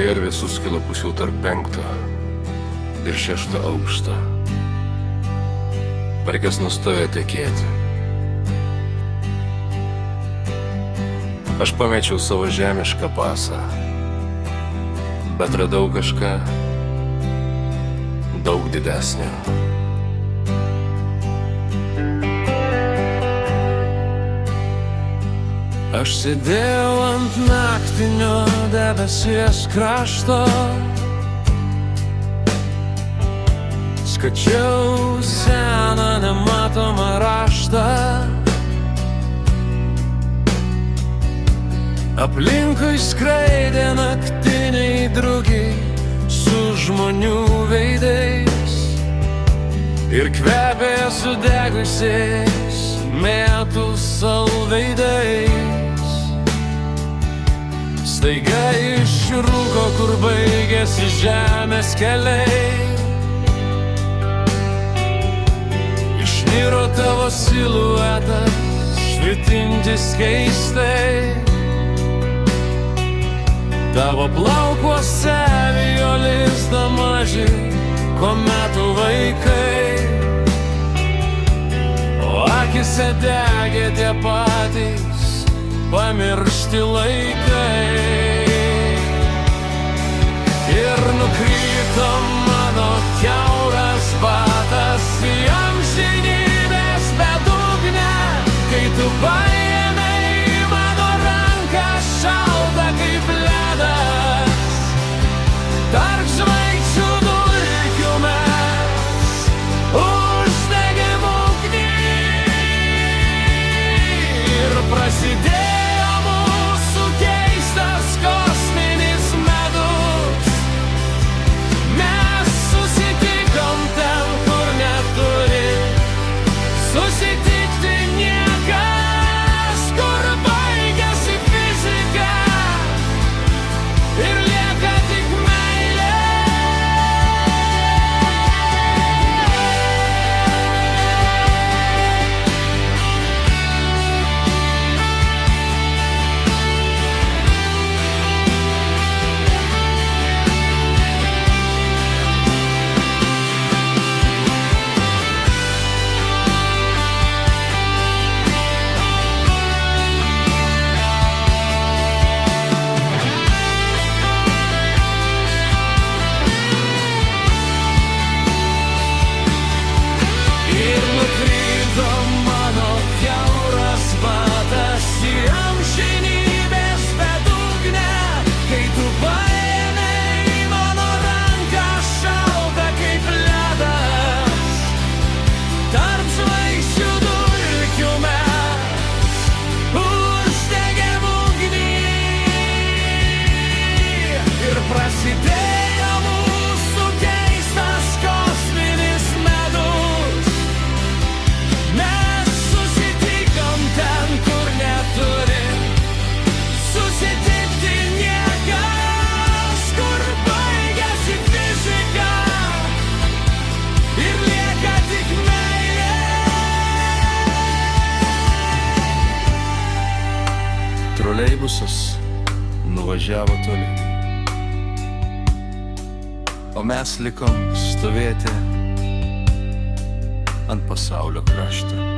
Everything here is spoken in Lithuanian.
Konvejerė suskilo pusiau tarp 5 ir 6 aukšto. Parkės nustojo tekėti. Aš pamečiau savo žemišką pasą, bet radau kažką daug didesnio. Aš sėdėjau ant naktinio debesies krašto, skaičiau seną nematomą raštą. Aplinkui skraidė naktiniai drugiai su žmonių veidais ir kvepė sudegusiais metų salveidais. Staiga iš rūko, kur baigėsi žemės keliai, išniro tavo siluetas, švytintis keistai. Tavo plaukuose vijo lizdą maži kometų vaikai, o akise degė tie patys pamiršti laikai. Ir nukrito mano kiauras batas į amžinybės bedugnę, kai tu paėmei mano ranką šaltą kaip ledas. Tarp žvaigždžių dulkių mes uždegėm ugnį ir prasidėjo mūsų keistas kosminis medus. Mes susitikom ten, kur neturi susitikti niekas, kur baigėsi fizika ir lieka tik meilė. Ir nukrito mano kiauras batas į amžinybės bedugnę, kai tu paėmei mano ranką šaltą kaip ledas. Tarp žvaigždžių dulkių mes uždegėm ugnį ir prasidėjo mūsų keistas kosminis medus. Mes susitikom ten, kur neturi susitikti niekas, kur baigėsi fizika ir lieka tik meilė. Troleibusas nuvažiavo toli, o mes likom stovėti ant pasaulio krašto.